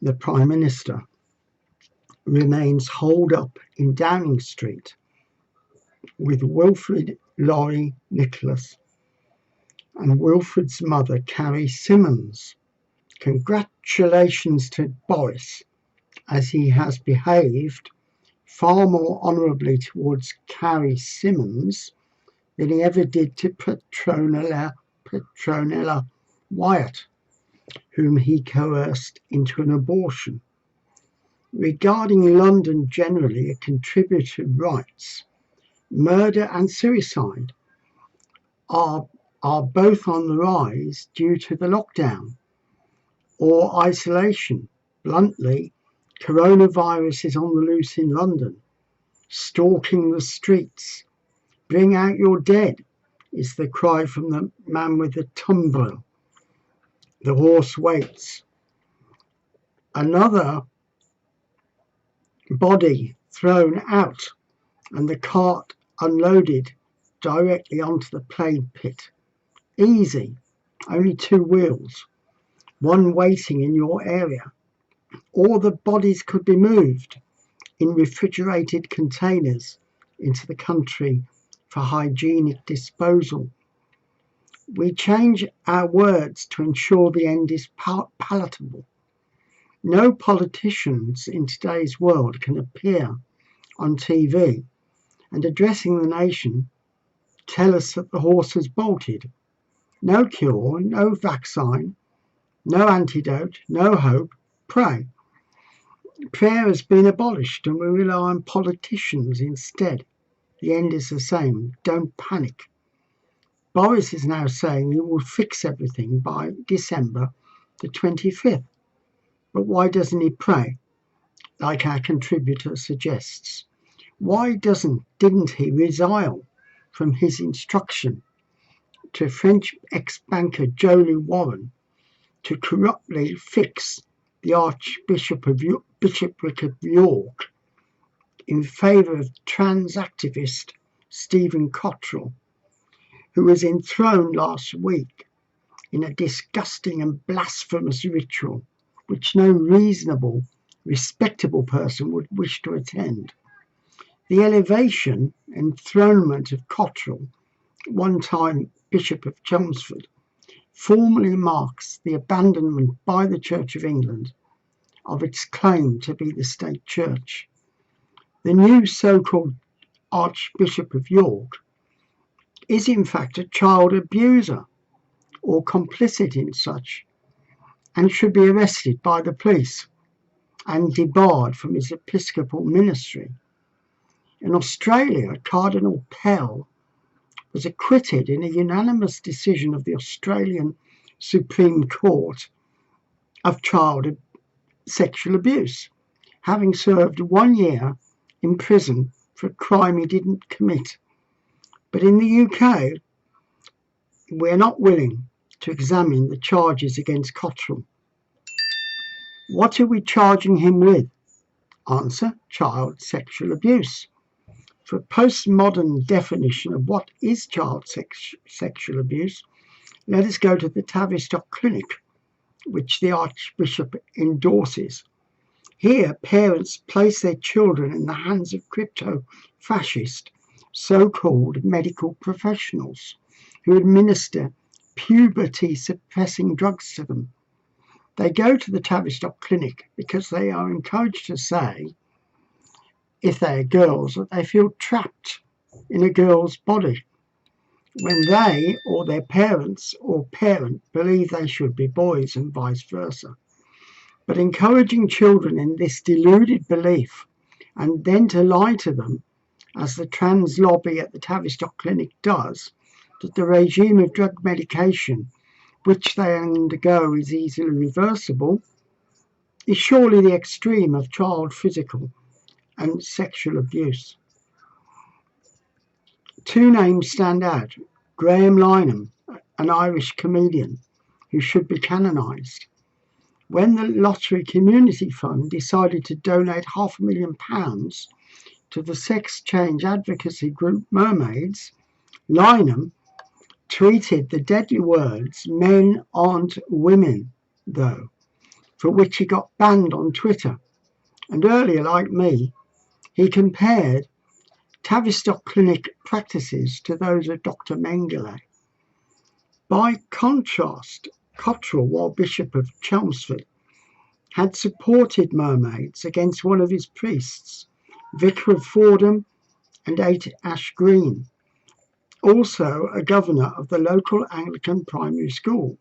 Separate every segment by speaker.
Speaker 1: the Prime Minister, remains holed up in Downing Street with Wilfred Laurie Nicholas and Wilfred's mother, Carrie Symonds. Congratulations to Boris, as he has behaved far more honourably towards Carrie Symonds than he ever did to Petronella Wyatt, whom he coerced into an abortion. Regarding London generally, a contributor writes, murder and suicide are both on the rise due to the lockdown or isolation. Bluntly, coronavirus is on the loose in London, stalking the streets. Bring out your dead, is the cry from the man with the tumbrel. The horse waits. Another body thrown out and the cart unloaded directly onto the plague pit. Easy, only 2 wheels, one waiting in your area. Or the bodies could be moved in refrigerated containers into the country for hygienic disposal. We change our words to ensure the end is palatable. No politicians in today's world can appear on TV and, addressing the nation, tell us that the horse has bolted. No cure, no vaccine, no antidote, no hope. Pray. Prayer has been abolished and we rely on politicians instead. The end is the same. Don't panic. Boris is now saying he will fix everything by December the 25th. But why doesn't he pray, like our contributor suggests? Why didn't he resile from his instruction to French ex-banker Jolie Warren to corruptly fix the Archbishop of Bishopric of York in favour of trans activist Stephen Cottrell, who was enthroned last week in a disgusting and blasphemous ritual which no reasonable, respectable person would wish to attend. The elevation, enthronement of Cottrell, one-time Bishop of Chelmsford, formally marks the abandonment by the Church of England of its claim to be the state church. The new so-called Archbishop of York is in fact a child abuser or complicit in such, and should be arrested by the police and debarred from his episcopal ministry. In Australia, Cardinal Pell was acquitted in a unanimous decision of the Australian Supreme Court of child sexual abuse, having served 1 year in prison for a crime he didn't commit. But in the UK, we're not willing to examine the charges against Cottrell. What are we charging him with? Answer: child sexual abuse. For a postmodern definition of what is child sexual abuse, let us go to the Tavistock Clinic, which the Archbishop endorses. Here, parents place their children in the hands of crypto-fascist, so-called medical professionals who administer puberty-suppressing drugs to them. They go to the Tavistock Clinic because they are encouraged to say, if they are girls, that they feel trapped in a girl's body when they or their parents or parent believe they should be boys, and vice versa. But encouraging children in this deluded belief and then to lie to them, as the trans lobby at the Tavistock Clinic does, that the regime of drug medication which they undergo is easily reversible, is surely the extreme of child physical and sexual abuse. 2 names stand out: Graham Lynham, an Irish comedian who should be canonised. When the Lottery Community Fund decided to donate £500,000 to the sex change advocacy group Mermaids, Lynham tweeted the deadly words, "Men aren't women, though," for which he got banned on Twitter. And earlier, like me, he compared Tavistock clinic practices to those of Dr. Mengele. By contrast, Cottrell, while Bishop of Chelmsford, had supported mermaids against one of his priests, Vicar of Fordham and 8 Ash Green, also a governor of the local Anglican primary school.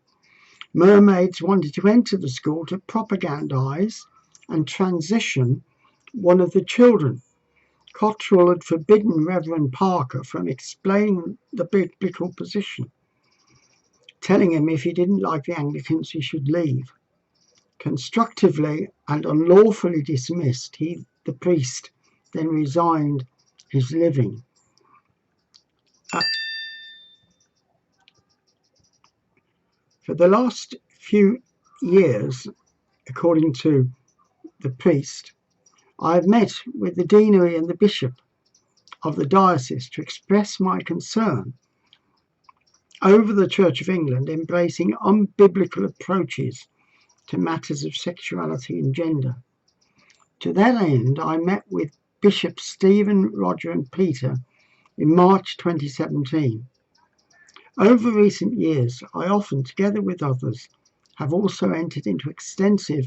Speaker 1: Mermaids wanted to enter the school to propagandise and transition one of the children. Cottrell had forbidden Reverend Parker from explaining the biblical position, telling him if he didn't like the Anglicans he should leave. Constructively and unlawfully dismissed, the priest then resigned his living. For the last few years, according to the priest, I have met with the deanery and the bishop of the diocese to express my concern over the Church of England embracing unbiblical approaches to matters of sexuality and gender. To that end, I met with Bishops Stephen, Roger and Peter in March 2017. Over recent years, I often, together with others, have also entered into extensive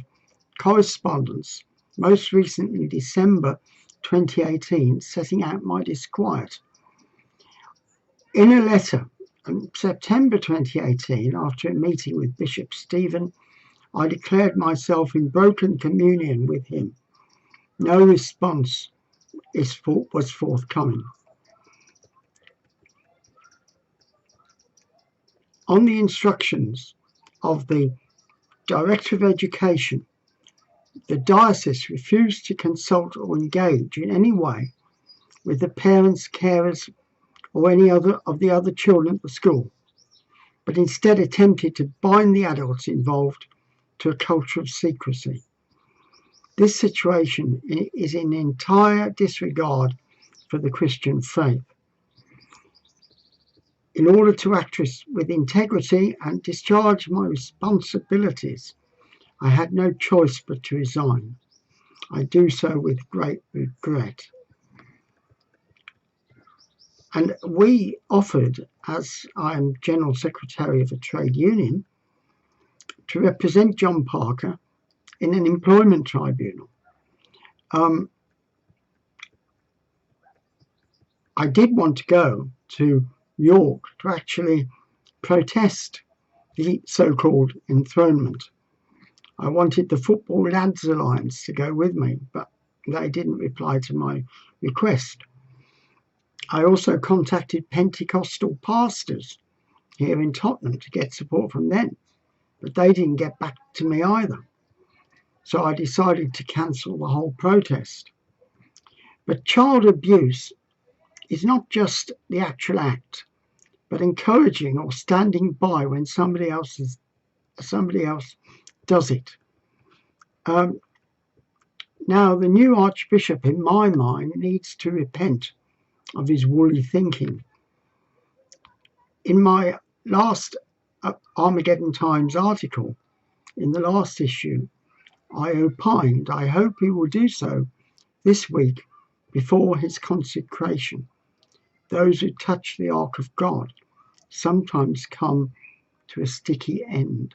Speaker 1: correspondence, most recently December 2018, setting out my disquiet. In a letter in September 2018, after a meeting with Bishop Stephen, I declared myself in broken communion with him. No response was forthcoming. On the instructions of the Director of Education, the diocese refused to consult or engage in any way with the parents, carers, or any other of the other children at the school, but instead attempted to bind the adults involved to a culture of secrecy. This situation is in entire disregard for the Christian faith. In order to act with integrity and discharge my responsibilities, I had no choice but to resign. I do so with great regret. And we offered, as I am General Secretary of a trade union, to represent John Parker in an employment tribunal. I did want to go to York to actually protest the so-called enthronement. I wanted the Football Lads Alliance to go with me, but they didn't reply to my request. I also contacted Pentecostal pastors here in Tottenham to get support from them, but they didn't get back to me either. So I decided to cancel the whole protest. But child abuse is not just the actual act, but encouraging or standing by when somebody else does it. Now, the new Archbishop, in my mind, needs to repent of his woolly thinking. In my last Armageddon Times article, in the last issue, I opined I hope he will do so this week before his consecration. Those who touch the Ark of God sometimes come to a sticky end.